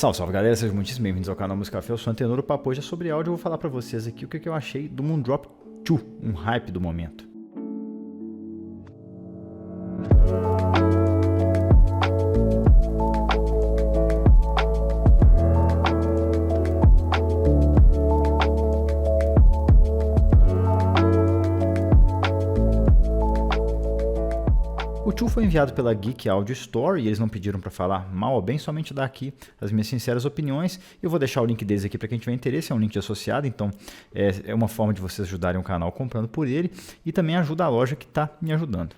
Salve, salve galera, sejam muitíssimo bem-vindos ao canal Música Café. Eu sou o Antenor, o papo hoje é sobre áudio. Eu vou falar pra vocês aqui o que eu achei do Moondrop 2, um hype do momento. O 2 foi enviado pela Geek Audio Store e eles não pediram para falar mal ou bem, somente dar aqui as minhas sinceras opiniões. Eu vou deixar o link deles aqui para quem tiver interesse, é um link de associado, então é uma forma de vocês ajudarem o canal comprando por ele e também ajuda a loja que está me ajudando.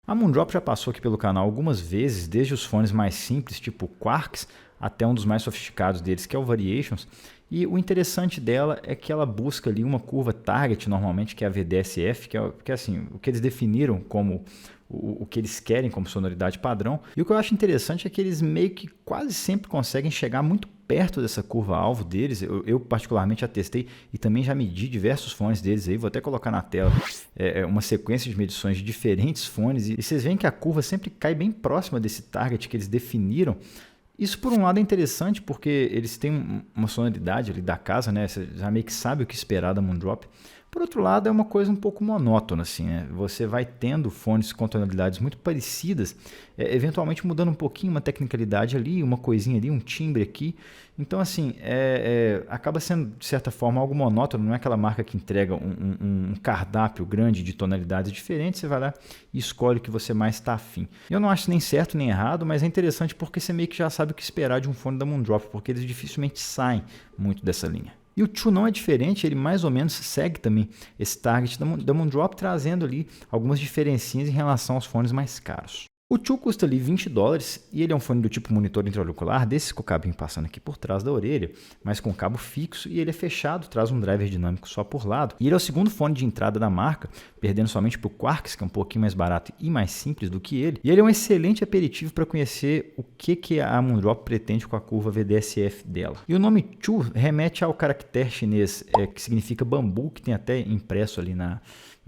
A Moondrop já passou aqui pelo canal algumas vezes, desde os fones mais simples, tipo Quarks, até um dos mais sofisticados deles, que é o Variations. E o interessante dela é que ela busca ali uma curva target, normalmente, que é a VDSF, que é assim, o que eles definiram como o que eles querem como sonoridade padrão. E o que eu acho interessante é que eles meio que quase sempre conseguem chegar muito perto dessa curva-alvo deles. Eu particularmente já testei e também já medi diversos fones deles aí. Vou até colocar na tela uma sequência de medições de diferentes fones. E vocês veem que a curva sempre cai bem próxima desse target que eles definiram. Isso, por um lado, é interessante porque eles têm uma sonoridade ali da casa, né? Você já meio que sabe o que esperar da Moondrop. Por outro lado, é uma coisa um pouco monótona, assim, né? Você vai tendo fones com tonalidades muito parecidas, eventualmente mudando um pouquinho uma tecnicalidade ali, uma coisinha ali, um timbre aqui. Então, assim, acaba sendo, de certa forma, algo monótono. Não é aquela marca que entrega um cardápio grande de tonalidades diferentes. Você vai lá e escolhe o que você mais está afim. Eu não acho nem certo nem errado, mas é interessante porque você meio que já sabe o que esperar de um fone da Moondrop, porque eles dificilmente saem muito dessa linha. E o 2 não é diferente, ele mais ou menos segue também esse target da Moondrop, trazendo ali algumas diferencinhas em relação aos fones mais caros. O 2 custa ali $20 e ele é um fone do tipo monitor intraauricular, desses com o cabinho passando aqui por trás da orelha, mas com cabo fixo, e ele é fechado, traz um driver dinâmico só por lado. E ele é o segundo fone de entrada da marca, perdendo somente para o Quarks, que é um pouquinho mais barato e mais simples do que ele. E ele é um excelente aperitivo para conhecer o que a Moondrop pretende com a curva VDSF dela. E o nome 2 remete ao caractere chinês, que significa bambu, que tem até impresso ali na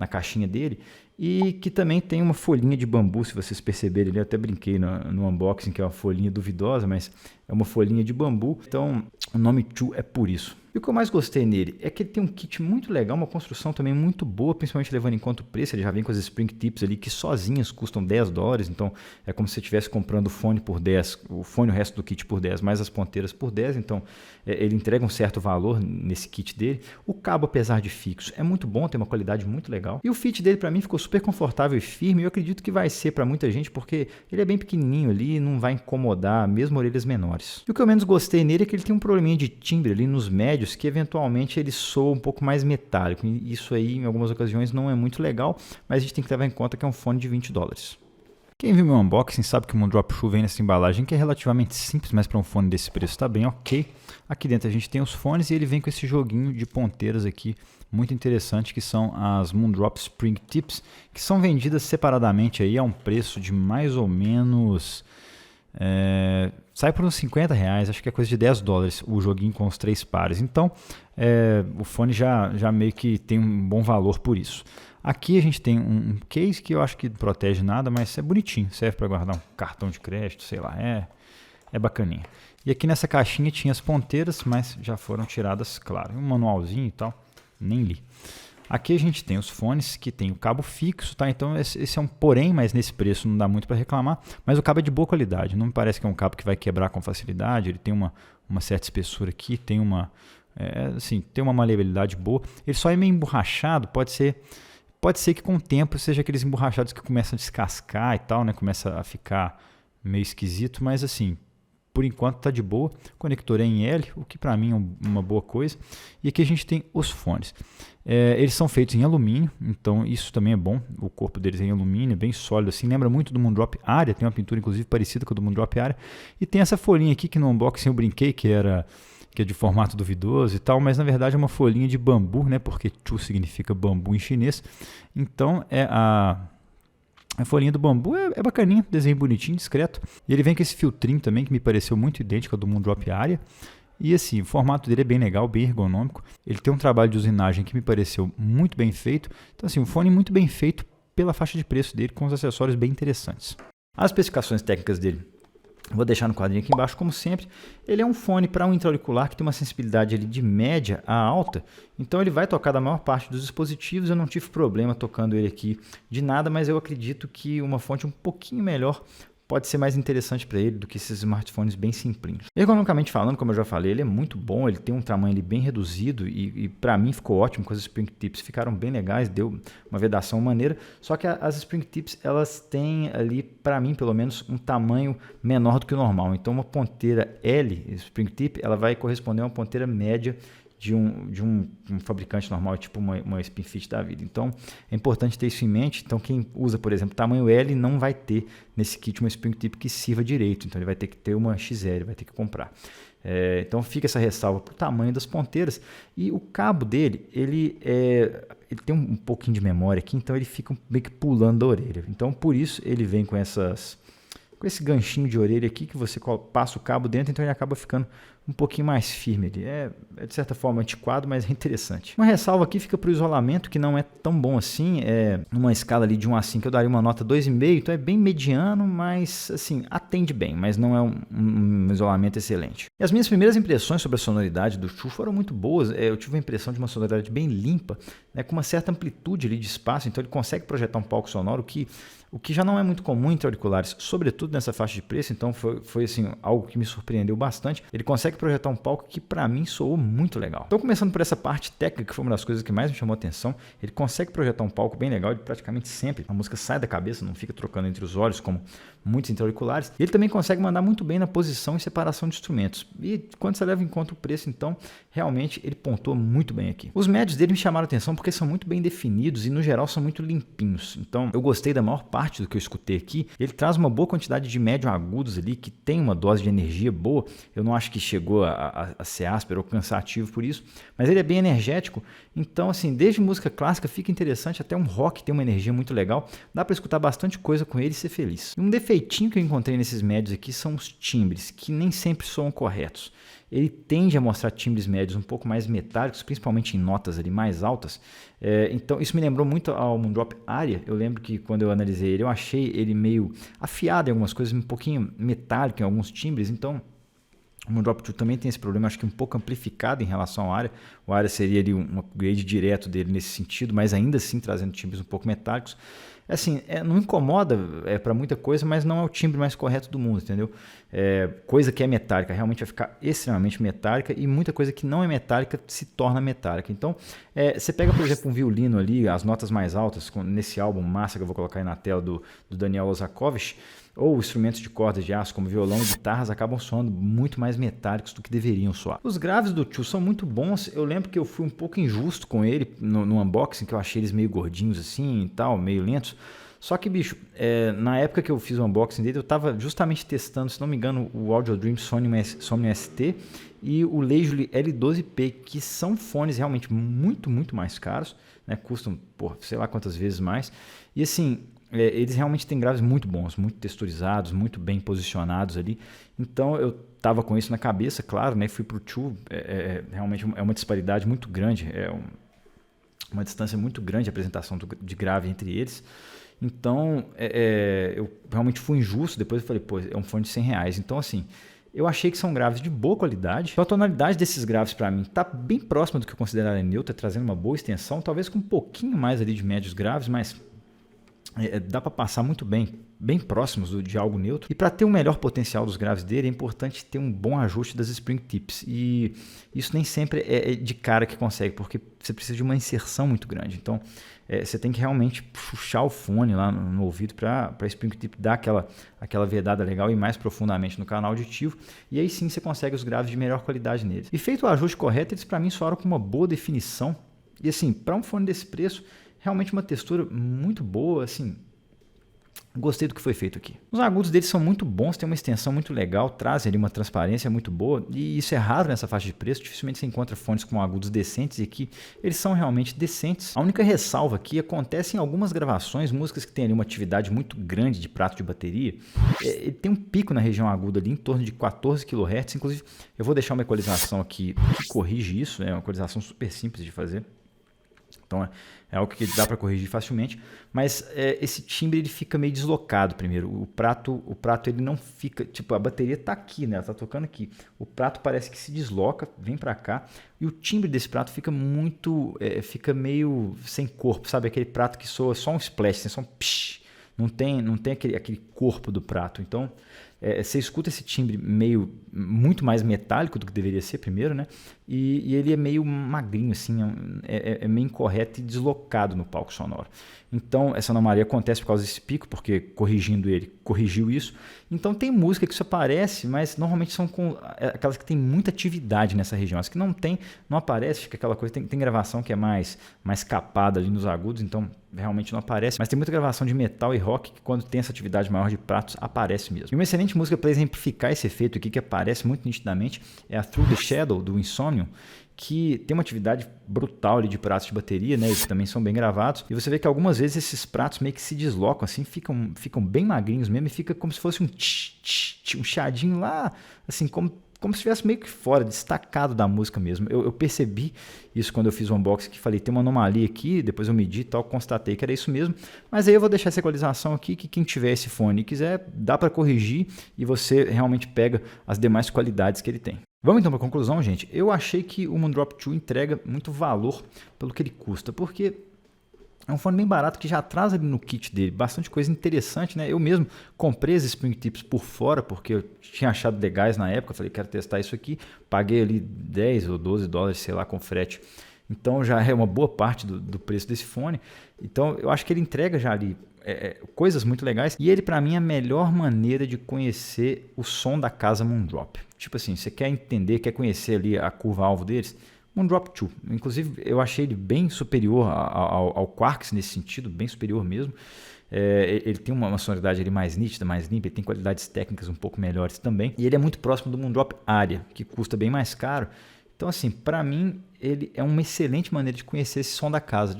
caixinha dele. E que também tem uma folhinha de bambu, se vocês perceberem, eu até brinquei no unboxing que é uma folhinha duvidosa, mas é uma folhinha de bambu, então o nome 2 é por isso. E o que eu mais gostei nele é que ele tem um kit muito legal, uma construção também muito boa, principalmente levando em conta o preço. Ele já vem com as Spring Tips ali que sozinhas custam $10, então é como se você estivesse comprando o fone por 10, o fone e o resto do kit por 10, mais as ponteiras por 10, então ele entrega um certo valor nesse kit dele. O cabo, apesar de fixo, é muito bom, tem uma qualidade muito legal. E o fit dele para mim ficou super confortável e firme, e eu acredito que vai ser para muita gente, porque ele é bem pequenininho ali, não vai incomodar mesmo orelhas menores. E o que eu menos gostei nele é que ele tem um probleminha de timbre ali nos médios, que eventualmente ele soa um pouco mais metálico. E isso aí, em algumas ocasiões, não é muito legal, mas a gente tem que levar em conta que é um fone de $20. Quem viu meu unboxing sabe que o Moondrop 2 vem nessa embalagem que é relativamente simples, mas para um fone desse preço está bem ok. Aqui dentro a gente tem os fones e ele vem com esse joguinho de ponteiras aqui, muito interessante, que são as Moondrop Spring Tips, que são vendidas separadamente aí a um preço de mais ou menos... sai por uns R$50, acho que é coisa de $10 o joguinho com os 3 pares. Então o fone já meio que tem um bom valor por isso. Aqui a gente tem um case que eu acho que não protege nada, mas é bonitinho, serve para guardar um cartão de crédito, sei lá, é bacaninha. E aqui nessa caixinha tinha as ponteiras, mas já foram tiradas, claro, um manualzinho e tal, nem li. Aqui a gente tem os fones que tem o cabo fixo, tá? Então esse é um porém, mas nesse preço não dá muito para reclamar. Mas o cabo é de boa qualidade, não me parece que é um cabo que vai quebrar com facilidade. Ele tem uma certa espessura aqui, tem tem uma maleabilidade boa. Ele só é meio emborrachado, pode ser que com o tempo seja aqueles emborrachados que começam a descascar e tal, né? Começa a ficar meio esquisito, mas assim... Por enquanto está de boa, o conector é em L, o que para mim é uma boa coisa. E aqui a gente tem os fones. Eles são feitos em alumínio, então isso também é bom. O corpo deles é em alumínio, bem sólido, assim, lembra muito do Moondrop Aria, tem uma pintura inclusive parecida com a do Moondrop Aria. E tem essa folhinha aqui que no unboxing eu brinquei que é de formato duvidoso e tal, mas na verdade é uma folhinha de bambu, né? Porque chu significa bambu em chinês. Então a folhinha do bambu é bacaninha, desenho bonitinho, discreto. E ele vem com esse filtrinho também que me pareceu muito idêntico ao do Moondrop Aria. E assim, o formato dele é bem legal, bem ergonômico. Ele tem um trabalho de usinagem que me pareceu muito bem feito. Então assim, um fone muito bem feito pela faixa de preço dele, com os acessórios bem interessantes. As especificações técnicas dele Vou deixar no quadrinho aqui embaixo, como sempre. Ele é um fone para um intra-auricular que tem uma sensibilidade ali de média a alta. Então ele vai tocar da maior parte dos dispositivos. Eu não tive problema tocando ele aqui de nada, mas eu acredito que uma fonte um pouquinho melhor pode ser mais interessante para ele do que esses smartphones bem simplinhos. Ergonomicamente falando, como eu já falei, ele é muito bom, ele tem um tamanho ali bem reduzido e para mim ficou ótimo, com as Spring Tips ficaram bem legais, deu uma vedação maneira, só que as Spring Tips elas têm ali, para mim pelo menos, um tamanho menor do que o normal, então uma ponteira L Spring Tip, ela vai corresponder a uma ponteira média de um fabricante normal, tipo uma SpinFit da vida. Então, é importante ter isso em mente. Então, quem usa, por exemplo, tamanho L não vai ter nesse kit uma Spring Tip que sirva direito. Então, ele vai ter que ter uma XL, vai ter que comprar. Então, fica essa ressalva para o tamanho das ponteiras. E o cabo dele, ele tem um pouquinho de memória aqui, então ele fica meio que pulando da orelha. Então, por isso, ele vem com esse ganchinho de orelha aqui, que você passa o cabo dentro, então ele acaba ficando um pouquinho mais firme ali. É de certa forma antiquado, mas é interessante. Uma ressalva aqui fica para o isolamento, que não é tão bom assim. Numa escala ali de 1 a 5, eu daria uma nota 2,5, então é bem mediano, mas assim, atende bem, mas não é um isolamento excelente. E as minhas primeiras impressões sobre a sonoridade do True foram muito boas. Eu tive a impressão de uma sonoridade bem limpa, né, com uma certa amplitude ali de espaço, então ele consegue projetar um palco sonoro o que já não é muito comum entre auriculares, sobretudo nessa faixa de preço, então foi assim, algo que me surpreendeu bastante. Ele consegue projetar um palco que para mim soou muito legal. Então, começando por essa parte técnica, que foi uma das coisas que mais me chamou a atenção, ele consegue projetar um palco bem legal, ele praticamente sempre, a música sai da cabeça, não fica trocando entre os olhos como muitos intra-auriculares. Ele também consegue mandar muito bem na posição e separação de instrumentos. E quando você leva em conta o preço, então, realmente ele pontua muito bem aqui. Os médios dele me chamaram a atenção porque são muito bem definidos e, no geral, são muito limpinhos. Então, eu gostei da maior parte do que eu escutei aqui. Ele traz uma boa quantidade de médio agudos ali, que tem uma dose de energia boa. Eu não acho que chegou a ser áspero ou cansativo por isso, mas ele é bem energético. Então, assim, desde música clássica fica interessante, até um rock tem uma energia muito legal. Dá para escutar bastante coisa com ele e ser feliz. E um defeitinho que eu encontrei nesses médios aqui são os timbres, que nem sempre soam corretos. Ele tende a mostrar timbres médios um pouco mais metálicos, principalmente em notas ali mais altas. Então isso me lembrou muito ao Moondrop Aria. Eu lembro que quando eu analisei ele, eu achei ele meio afiado em algumas coisas, um pouquinho metálico em alguns timbres. Então o Moondrop 2 também tem esse problema, acho que um pouco amplificado em relação ao Aria. O Aria seria ali um upgrade direto dele nesse sentido, mas ainda assim trazendo timbres um pouco metálicos. Assim, não incomoda para muita coisa, mas não é o timbre mais correto do mundo, entendeu? Coisa que é metálica realmente vai ficar extremamente metálica e muita coisa que não é metálica se torna metálica. Então, você pega, por exemplo, um violino ali, as notas mais altas, nesse álbum massa que eu vou colocar aí na tela do Daniel Ozakovich, ou instrumentos de cordas de aço como violão e guitarras acabam soando muito mais metálicos do que deveriam soar. Os graves do Tio são muito bons. Eu lembro que eu fui um pouco injusto com ele no unboxing, que eu achei eles meio gordinhos assim e tal, meio lentos. Só que, bicho, na época que eu fiz o unboxing dele, eu estava justamente testando, se não me engano, o Audio Dream Sonium ST e o Leisure L12P, que são fones realmente muito, muito mais caros, né? Custam, sei lá quantas vezes mais. E assim, eles realmente têm graves muito bons, muito texturizados, muito bem posicionados ali. Então eu estava com isso na cabeça, claro, né? Fui para o Tio, realmente é uma disparidade muito grande, uma distância muito grande a apresentação de grave entre eles. Então eu realmente fui injusto. Depois eu falei, é um fone de R$100. Então assim, eu achei que são graves de boa qualidade. Então a tonalidade desses graves para mim está bem próxima do que eu consideraria neutro, trazendo uma boa extensão, talvez com um pouquinho mais ali de médios graves, mas dá para passar muito bem próximos de algo neutro. E para ter um melhor potencial dos graves dele, é importante ter um bom ajuste das Spring Tips. E isso nem sempre é de cara que consegue, porque você precisa de uma inserção muito grande. Então, você tem que realmente puxar o fone lá no ouvido para a Spring Tip dar aquela vedada legal e ir mais profundamente no canal auditivo. E aí sim você consegue os graves de melhor qualidade neles. E feito o ajuste correto, eles para mim soaram com uma boa definição. E assim, para um fone desse preço, realmente uma textura muito boa, assim, gostei do que foi feito aqui. Os agudos deles são muito bons, tem uma extensão muito legal, trazem ali uma transparência muito boa, e isso é raro nessa faixa de preço, dificilmente você encontra fones com agudos decentes, e aqui eles são realmente decentes. A única ressalva aqui acontece em algumas gravações, músicas que têm ali uma atividade muito grande de prato de bateria, ele tem um pico na região aguda ali, em torno de 14 kHz, inclusive eu vou deixar uma equalização aqui que corrige isso, é uma equalização super simples de fazer. Então é algo que dá para corrigir facilmente, mas esse timbre ele fica meio deslocado primeiro. O prato ele não fica, tipo, a bateria tá aqui, né? Ela tá tocando aqui. O prato parece que se desloca, vem para cá, e o timbre desse prato fica fica meio sem corpo, sabe? Aquele prato que soa só um splash, só um psh, não tem aquele corpo do prato. Então você escuta esse timbre muito mais metálico do que deveria ser primeiro, né? E ele é meio magrinho, assim, é meio incorreto e deslocado no palco sonoro. Então essa anomalia acontece por causa desse pico, porque corrigindo ele, corrigiu isso. Então tem música que isso aparece, mas normalmente são aquelas que tem muita atividade nessa região. As que não aparece, fica aquela coisa, tem gravação que é mais capada ali nos agudos, então realmente não aparece. Mas tem muita gravação de metal e rock que quando tem essa atividade maior de pratos, aparece mesmo. E uma excelente música para exemplificar esse efeito aqui, que aparece muito nitidamente, é a Through the Shadow, do Insomnium, que tem uma atividade brutal ali de pratos de bateria, né? Eles também são bem gravados. E você vê que algumas vezes esses pratos meio que se deslocam, assim, ficam bem magrinhos mesmo, e fica como se fosse um chiadinho lá, assim, como se estivesse meio que fora, destacado da música mesmo. Eu percebi isso quando eu fiz o unboxing, que falei, tem uma anomalia aqui, depois eu medi e tal, constatei que era isso mesmo. Mas aí eu vou deixar essa equalização aqui, que quem tiver esse fone e quiser, dá para corrigir e você realmente pega as demais qualidades que ele tem. Vamos então para a conclusão, gente. Eu achei que o Moondrop 2 entrega muito valor pelo que ele custa, porque é um fone bem barato que já traz ali no kit dele bastante coisa interessante, né? Eu mesmo comprei as Spring Tips por fora, porque eu tinha achado legais na época. Falei, quero testar isso aqui. Paguei ali 10 ou 12 dólares, sei lá, com frete. Então já é uma boa parte do preço desse fone. Então eu acho que ele entrega já ali coisas muito legais. E ele, para mim, é a melhor maneira de conhecer o som da casa Moondrop. Tipo assim, você quer entender, quer conhecer ali a curva-alvo deles? Moondrop 2. Inclusive, eu achei ele bem superior ao Quarks nesse sentido, bem superior mesmo. Ele tem uma sonoridade ali mais nítida, mais limpa, ele tem qualidades técnicas um pouco melhores também. E ele é muito próximo do Moondrop Aria, que custa bem mais caro. Então, assim, para mim, ele é uma excelente maneira de conhecer esse som da casa.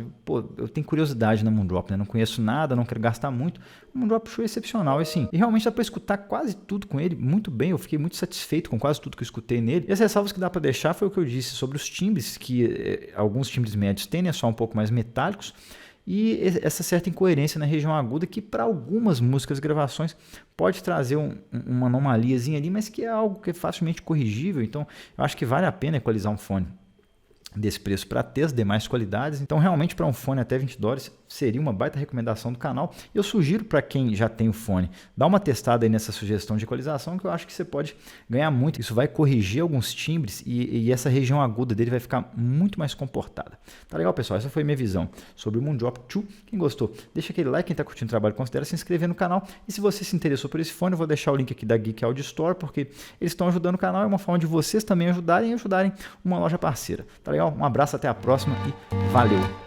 Eu tenho curiosidade na Moondrop, né? Não conheço nada, não quero gastar muito. O Moondrop Show é excepcional, assim. E realmente dá para escutar quase tudo com ele muito bem. Eu fiquei muito satisfeito com quase tudo que eu escutei nele. E as ressalvas que dá para deixar foi o que eu disse sobre os timbres, que alguns timbres médios têm, né? Só um pouco mais metálicos. E essa certa incoerência na região aguda que para algumas músicas e gravações pode trazer uma anomaliazinha ali, mas que é algo que é facilmente corrigível. Então eu acho que vale a pena equalizar um fone desse preço para ter as demais qualidades. Então realmente para um fone até 20 dólares seria uma baita recomendação do canal. Eu sugiro para quem já tem o fone, dar uma testada aí nessa sugestão de equalização, que eu acho que você pode ganhar muito. Isso vai corrigir alguns timbres e essa região aguda dele vai ficar muito mais comportada. Tá legal, pessoal? Essa foi minha visão sobre o Moondrop 2. Quem gostou, deixa aquele like. Quem está curtindo o trabalho, considera se inscrever no canal. E se você se interessou por esse fone, eu vou deixar o link aqui da Geek Audio Store, porque eles estão ajudando o canal. É uma forma de vocês também ajudarem uma loja parceira. Tá legal? Um abraço, até a próxima e valeu!